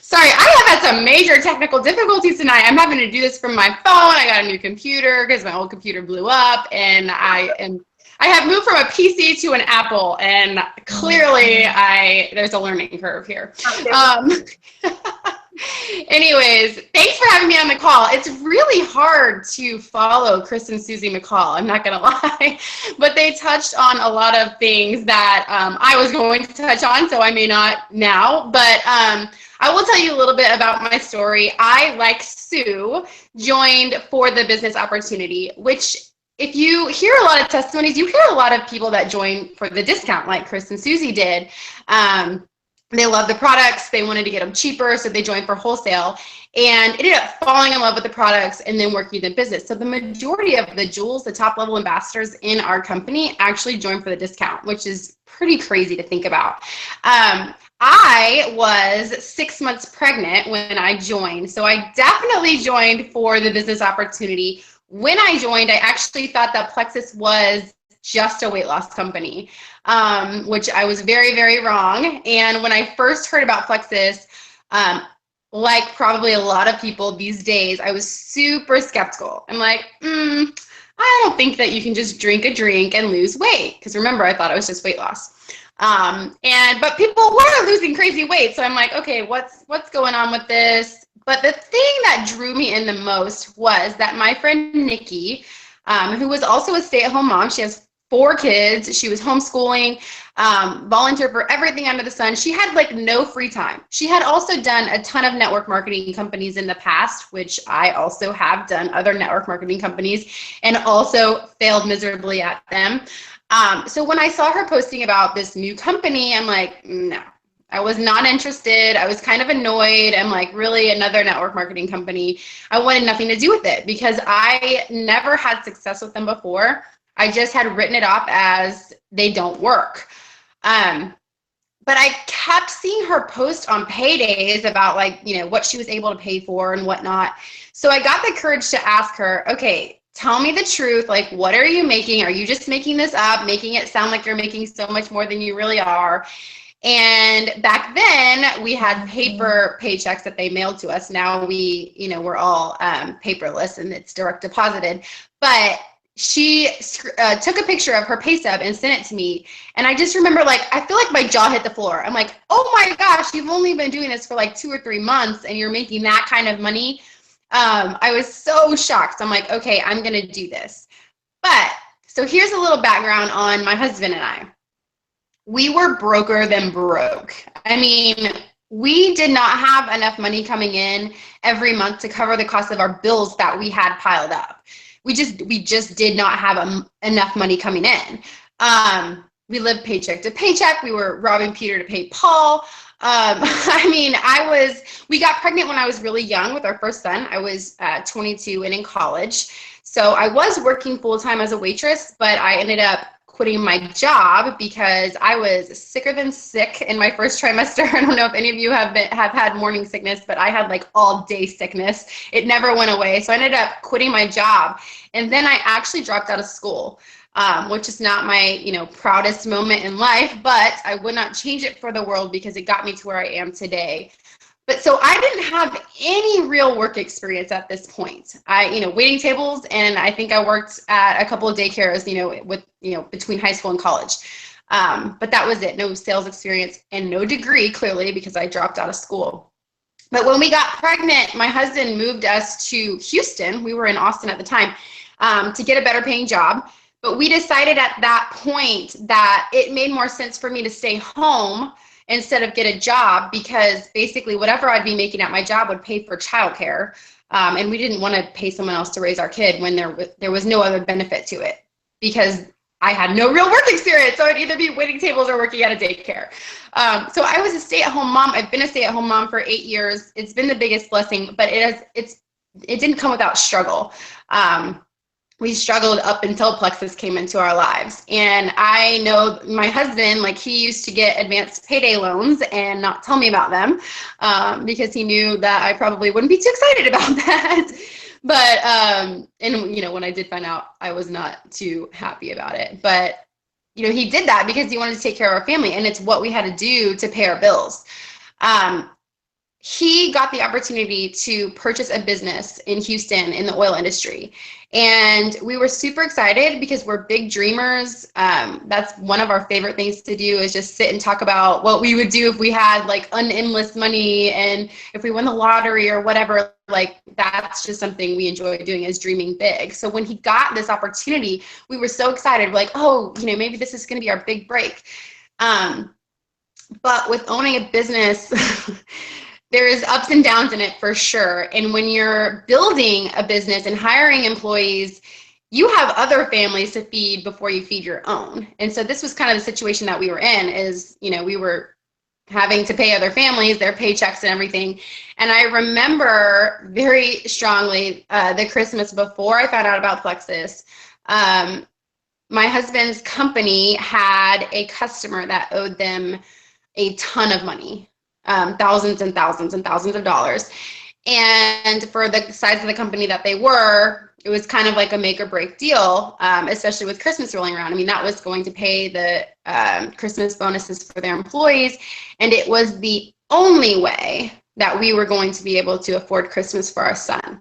Sorry, I have had some major technical difficulties tonight. I'm having to do this from my phone. I got a new computer because my old computer blew up, and I have moved from a PC to an Apple, and clearly there's a learning curve here. Anyways, thanks for having me on the call. It's really hard to follow Chris and Susie McCall, I'm not going to lie, but they touched on a lot of things that I was going to touch on, so I may not now, but I will tell you a little bit about my story. I, like Sue, joined for the business opportunity, which if you hear a lot of testimonies, you hear a lot of people that join for the discount like Chris and Susie did. They love the products, they wanted to get them cheaper, so they joined for wholesale and ended up falling in love with the products and then working in the business. So the majority of the jewels, the top level ambassadors in our company, actually joined for the discount, which is pretty crazy to think about. I was 6 months pregnant when I joined, so I definitely joined for the business opportunity. When I joined, I actually thought that Plexus was just a weight loss company, which I was very, very wrong. And when I first heard about Plexus, like probably a lot of people these days, I was super skeptical. I'm like, I don't think that you can just drink a drink and lose weight. Because remember, I thought it was just weight loss. But people were losing crazy weight. So I'm like, okay, what's going on with this? But the thing that drew me in the most was that my friend Nikki, who was also a stay-at-home mom, she has 4 kids. She was homeschooling, volunteered for everything under the sun. She had like no free time. She had also done a ton of network marketing companies in the past, which I also have done other network marketing companies and also failed miserably at them. So when I saw her posting about this new company, I'm like, no, I was not interested. I was kind of annoyed. I'm like, really, another network marketing company? I wanted nothing to do with it because I never had success with them before. I just had written it off as they don't work. But I kept seeing her post on paydays about like, what she was able to pay for and whatnot. So I got the courage to ask her, okay, tell me the truth. Like, what are you making? Are you just making this up, making it sound like you're making so much more than you really are? And back then we had paper paychecks that they mailed to us. Now we're all paperless and it's direct deposited. But she took a picture of her pay stub and sent it to me. And I just remember, like, I feel like my jaw hit the floor. I'm like, oh my gosh, you've only been doing this for like 2 or 3 months and you're making that kind of money. I was so shocked. I'm like, okay, I'm going to do this. But so here's a little background on my husband and I. We were broker than broke. I mean, we did not have enough money coming in every month to cover the cost of our bills that we had piled up. We just did not have enough money coming in. We lived paycheck to paycheck. We were robbing Peter to pay Paul. We got pregnant when I was really young with our first son. I was 22 and in college. So I was working full-time as a waitress, but I ended up quitting my job because I was sicker than sick in my first trimester. I don't know if any of you have had morning sickness, but I had like all day sickness. It never went away. So I ended up quitting my job. And then I actually dropped out of school, which is not my, proudest moment in life, but I would not change it for the world because it got me to where I am today. But so I didn't have any real work experience at this point. Waiting tables, and I think I worked at a couple of daycares, between high school and college. But that was it. No sales experience and no degree, clearly, because I dropped out of school. But when we got pregnant, my husband moved us to Houston. We were in Austin at the time, to get a better paying job. But we decided at that point that it made more sense for me to stay home instead of get a job, because basically whatever I'd be making at my job would pay for childcare. And we didn't want to pay someone else to raise our kid when there was no other benefit to it, because I had no real work experience. So I'd either be waiting tables or working at a daycare. So I was a stay-at-home mom. I've been a stay-at-home mom for 8 years. It's been the biggest blessing, but it didn't come without struggle. We struggled up until Plexus came into our lives. And I know my husband, like, he used to get advanced payday loans and not tell me about them, because he knew that I probably wouldn't be too excited about that. But, when I did find out, I was not too happy about it. But, he did that because he wanted to take care of our family, and it's what we had to do to pay our bills. he got the opportunity to purchase a business in Houston in the oil industry. And we were super excited because we're big dreamers. That's one of our favorite things to do, is just sit and talk about what we would do if we had like endless money and if we won the lottery or whatever. Like, that's just something we enjoy doing, is dreaming big. So when he got this opportunity, we were so excited. We're like, oh, maybe this is going to be our big break. But with owning a business, there is ups and downs in it for sure. And when you're building a business and hiring employees, you have other families to feed before you feed your own. And so this was kind of the situation that we were in, is, we were having to pay other families, their paychecks and everything. And I remember very strongly the Christmas before I found out about Plexus, my husband's company had a customer that owed them a ton of money. Thousands and thousands and thousands of dollars. And for the size of the company that they were, it was kind of like a make or break deal, especially with Christmas rolling around. I mean, that was going to pay the Christmas bonuses for their employees. And it was the only way that we were going to be able to afford Christmas for our son.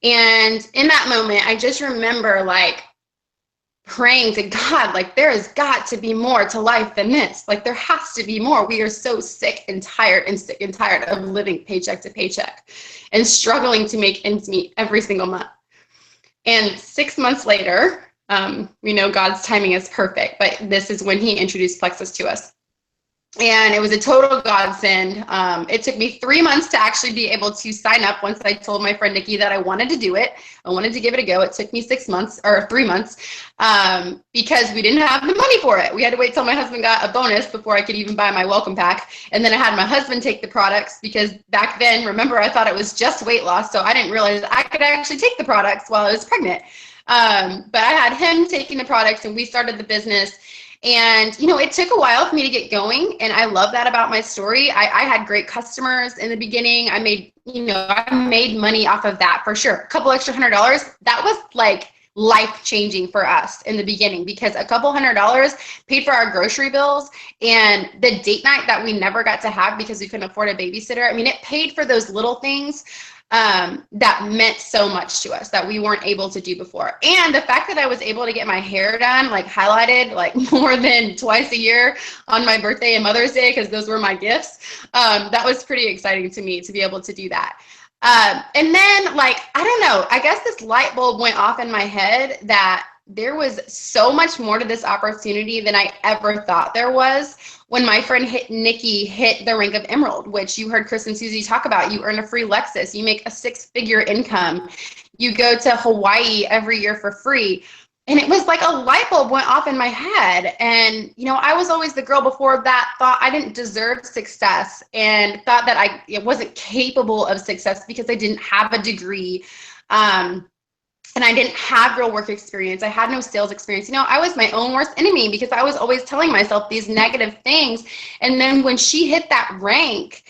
And in that moment, I just remember like praying to God, like, there has got to be more to life than this. Like, there has to be more. We are so sick and tired of living paycheck to paycheck and struggling to make ends meet every single month. And 6 months later, we know God's timing is perfect, but this is when he introduced Plexus to us. And it was a total godsend. It took me 3 months to actually be able to sign up. Once I told my friend Nikki that I wanted to do it, I wanted to give it a go. It took me 6 months or 3 months because we didn't have the money for it. We had to wait till my husband got a bonus before I could even buy my welcome pack. And then I had my husband take the products, because back then, remember, I thought it was just weight loss. So I didn't realize I could actually take the products while I was pregnant. But I had him taking the products, and we started the business. And, it took a while for me to get going. And I love that about my story. I had great customers in the beginning. I made money off of that for sure. A couple extra $100. That was like life-changing for us in the beginning, because a couple $100 paid for our grocery bills and the date night that we never got to have because we couldn't afford a babysitter. I mean, it paid for those little things that meant so much to us that we weren't able to do before. And the fact that I was able to get my hair done, like highlighted, like more than twice a year on my birthday and Mother's Day, because those were my gifts, that was pretty exciting to me to be able to do that. And then, like, I don't know, I guess this light bulb went off in my head that there was so much more to this opportunity than I ever thought there was. When my friend Nikki hit the rank of Emerald, which you heard Chris and Susie talk about, you earn a free Lexus, you make a 6-figure income, you go to Hawaii every year for free. And it was like a light bulb went off in my head. And, I was always the girl before that thought I didn't deserve success and thought that I wasn't capable of success because I didn't have a degree. And I didn't have real work experience. I had no sales experience. I was my own worst enemy because I was always telling myself these negative things. And then when she hit that rank,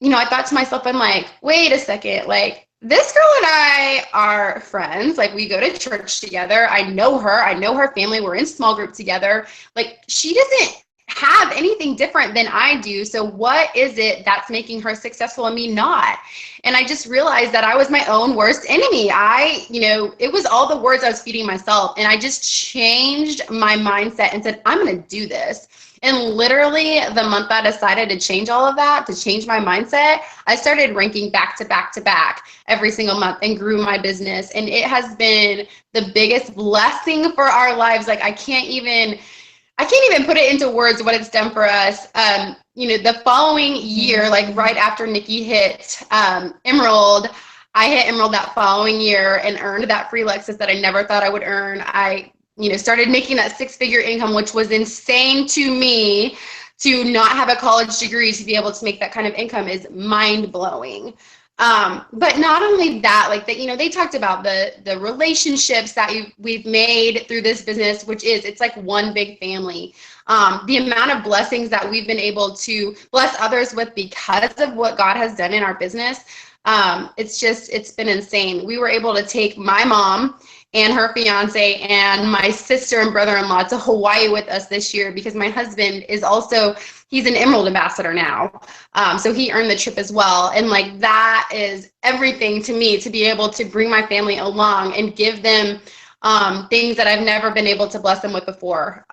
I thought to myself, I'm like, wait a second, like, this girl and I are friends. Like, we go to church together. I know her family. We're in small group together. Like, she doesn't have anything different than I do. So what is it that's making her successful and me not? And I just realized that I was my own worst enemy. It was all the words I was feeding myself. And I just changed my mindset and said, I'm going to do this. And literally the month I decided to change all of that, to change my mindset, I started ranking back to back to back every single month and grew my business. And it has been the biggest blessing for our lives. Like, I can't even put it into words what it's done for us. The following year, like right after Nikki hit Emerald, I hit Emerald that following year and earned that free Lexus that I never thought I would earn. I, started making that 6-figure income, which was insane to me. To not have a college degree to be able to make that kind of income is mind-blowing. But not only that, like they talked about the relationships that we've made through this business, which it's like one big family. The amount of blessings that we've been able to bless others with because of what God has done in our business. It's been insane. We were able to take my mom and her fiance and my sister and brother-in-law to Hawaii with us this year, because my husband is also, he's an Emerald ambassador now. So he earned the trip as well. And like, that is everything to me, to be able to bring my family along and give them things that I've never been able to bless them with before.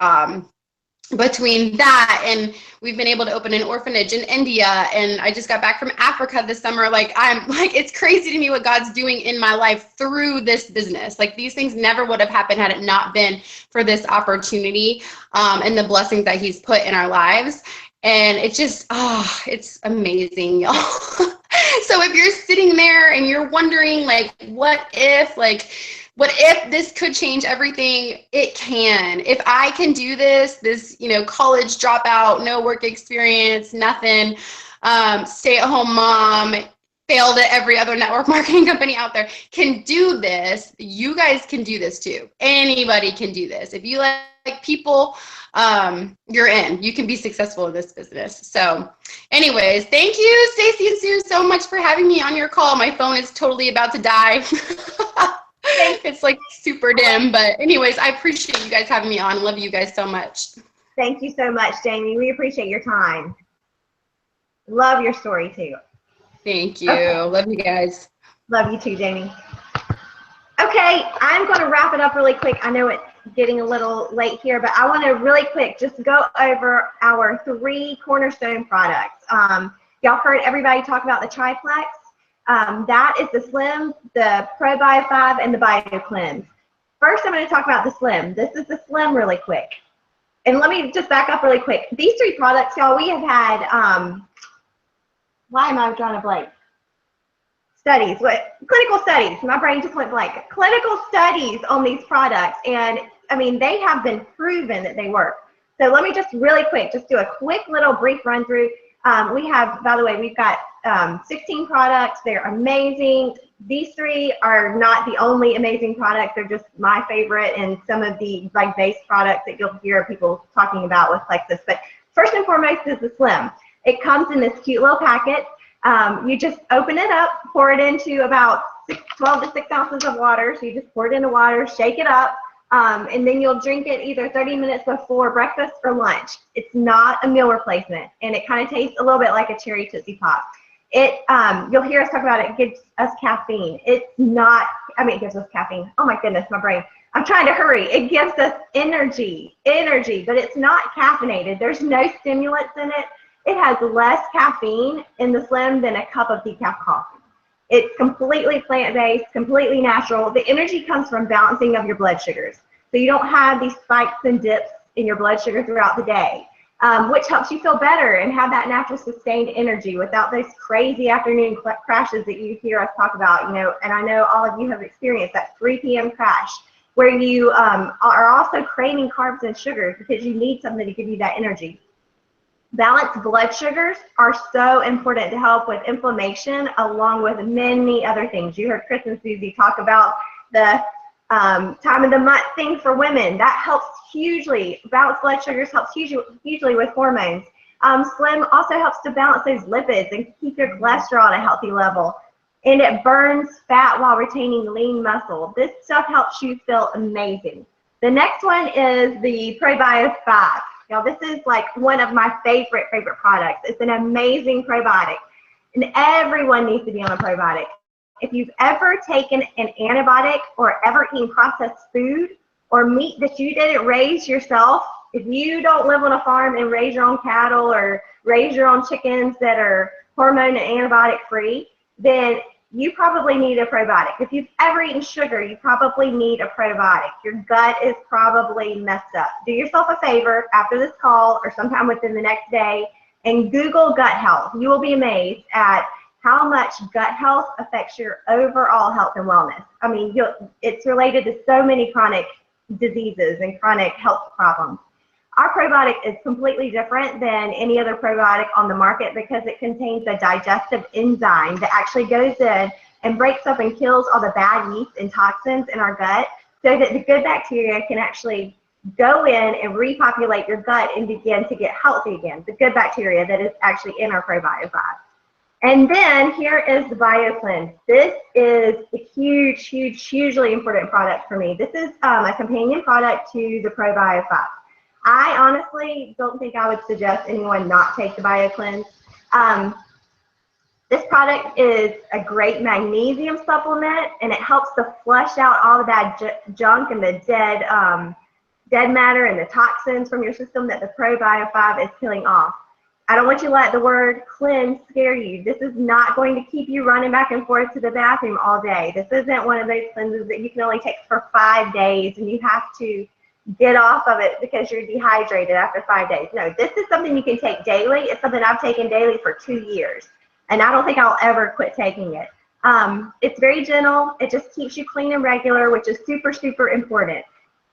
Between that and we've been able to open an orphanage in India, and I just got back from Africa this summer. Like, I'm like, it's crazy to me what God's doing in my life through this business. Like, these things never would have happened had it not been for this opportunity and the blessings that he's put in our lives. And it's just, it's amazing, y'all. So if you're sitting there and you're wondering, like, what if this could change everything? It can. If I can do this, college dropout, no work experience, nothing, stay-at-home mom, failed at every other network marketing company out there, can do this, you guys can do this too. Anybody can do this. If you like people, you're in. You can be successful in this business. So anyways, thank you, Stacy and Sue, so much for having me on your call. My phone is totally about to die. It's like super dim, but anyways, I appreciate you guys having me on. Love you guys so much. Thank you so much, Jamie. We appreciate your time. Love your story too. Thank you. Okay. Love you guys. Love you too, Jamie. Okay, I'm going to wrap it up really quick. I know it's getting a little late here, but I want to really quick just go over our 3 cornerstone products. Y'all heard everybody talk about the Triplex. That is the Slim, the Pro Bio 5, and the Bio Cleanse. First, I'm going to talk about the Slim. This is the Slim really quick. And let me just back up really quick. These 3 products, y'all, we have had, why am I drawing a blank? Studies, clinical studies. My brain just went blank. Clinical studies on these products. And, I mean, they have been proven that they work. So let me just really quick, just do a quick little brief run through. We have, by the way, we've got 16 products. They're amazing. These 3 are not the only amazing products. They're just my favorite and some of the like base products that you'll hear people talking about with Plexus. But first and foremost is the Slim. It comes in this cute little packet. You just open it up, pour it into about 12 to 6 ounces of water. So you just pour it into water, shake it up. And then you'll drink it either 30 minutes before breakfast or lunch. It's not a meal replacement, and it kind of tastes a little bit like a cherry Tootsie Pop. You'll hear us talk about it gives us caffeine. It's not, it gives us caffeine. Oh my goodness, my brain. I'm trying to hurry. It gives us energy, but it's not caffeinated. There's no stimulants in it. It has less caffeine in the Slim than a cup of decaf coffee. It's completely plant-based, completely natural. The energy comes from balancing of your blood sugars. So you don't have these spikes and dips in your blood sugar throughout the day, which helps you feel better and have that natural sustained energy without those crazy afternoon crashes that you hear us talk about, and I know all of you have experienced that 3 p.m. crash where you are also craving carbs and sugars because you need something to give you that energy. Balanced blood sugars are so important to help with inflammation, along with many other things. You heard Chris and Susie talk about the time of the month thing for women. That helps hugely. Balanced blood sugars helps hugely with hormones. Slim also helps to balance those lipids and keep your cholesterol at a healthy level. And it burns fat while retaining lean muscle. This stuff helps you feel amazing. The next one is the Pro Bio 5. Now, this is like one of my favorite products. It's an amazing probiotic, and everyone needs to be on a probiotic. If you've ever taken an antibiotic or ever eaten processed food or meat that you didn't raise yourself, if you don't live on a farm and raise your own cattle or raise your own chickens that are hormone and antibiotic free, then you probably need a probiotic. If you've ever eaten sugar, you probably need a probiotic. Your gut is probably messed up. Do yourself a favor after this call or sometime within the next day and Google gut health. You will be amazed at how much gut health affects your overall health and wellness. It's related to so many chronic diseases and chronic health problems. Our probiotic is completely different than any other probiotic on the market because it contains a digestive enzyme that actually goes in and breaks up and kills all the bad yeast and toxins in our gut so that the good bacteria can actually go in and repopulate your gut and begin to get healthy again, the good bacteria that is actually in our Pro Bio 5. And then here is the BioCleanse. This is a huge, huge, hugely important product for me. This is a companion product to the ProBio 5. I honestly don't think I would suggest anyone not take the BioCleanse. This product is a great magnesium supplement, and it helps to flush out all of that junk and the dead matter and the toxins from your system that the ProBio 5 is killing off. I don't want you to let the word cleanse scare you. This is not going to keep you running back and forth to the bathroom all day. This isn't one of those cleanses that you can only take for 5 days and you have to get off of it because you're dehydrated after 5 days. No, this is something you can take daily. It's something I've taken daily for 2 years, and I don't think I'll ever quit taking it. It's very gentle. It just keeps you clean and regular, which is super, super important.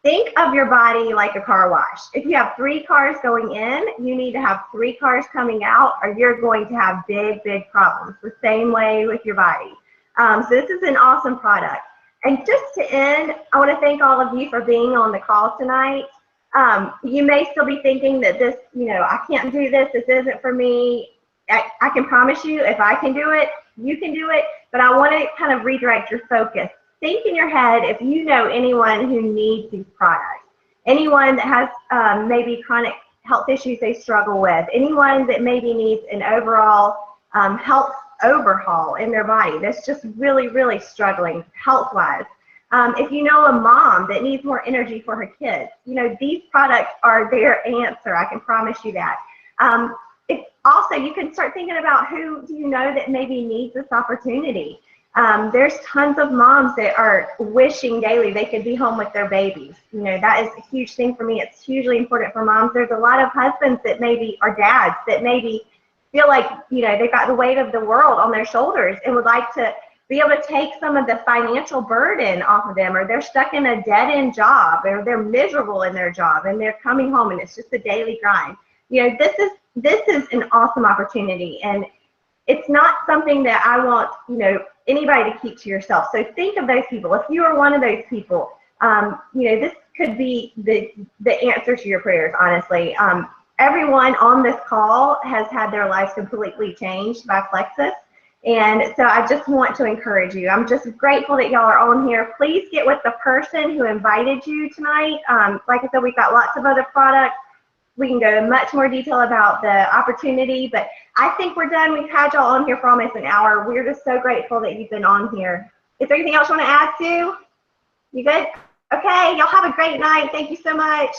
Think of your body like a car wash. If you have 3 cars going in, you need to have 3 cars coming out, or you're going to have big, big problems. The same way with your body. So this is an awesome product. And just to end, I want to thank all of you for being on the call tonight. You may still be thinking that this, I can't do this. This isn't for me. I can promise you, if I can do it, you can do it. But I want to kind of redirect your focus. Think in your head if you know anyone who needs these products, anyone that has maybe chronic health issues they struggle with, anyone that maybe needs an overall health overhaul in their body that's just really, really struggling health-wise. If you know a mom that needs more energy for her kids, these products are their answer. I can promise you that. Also, you can start thinking about who do you know that maybe needs this opportunity. There's tons of moms that are wishing daily they could be home with their babies. That is a huge thing for me. It's hugely important for moms. There's a lot of husbands that maybe are dads that maybe feel like, they've got the weight of the world on their shoulders and would like to be able to take some of the financial burden off of them, or they're stuck in a dead-end job, or they're miserable in their job and they're coming home and it's just a daily grind. This is an awesome opportunity, and it's not something that I want, anybody to keep to yourself. So think of those people. If you are one of those people, this could be the answer to your prayers, honestly. Everyone on this call has had their lives completely changed by Plexus. And so I just want to encourage you. I'm just grateful that y'all are on here. Please get with the person who invited you tonight. Like I said, we've got lots of other products. We can go in much more detail about the opportunity, but I think we're done. We've had y'all on here for almost an hour. We're just so grateful that you've been on here. Is there anything else you want to add, Sue? You good? Okay, y'all have a great night. Thank you so much.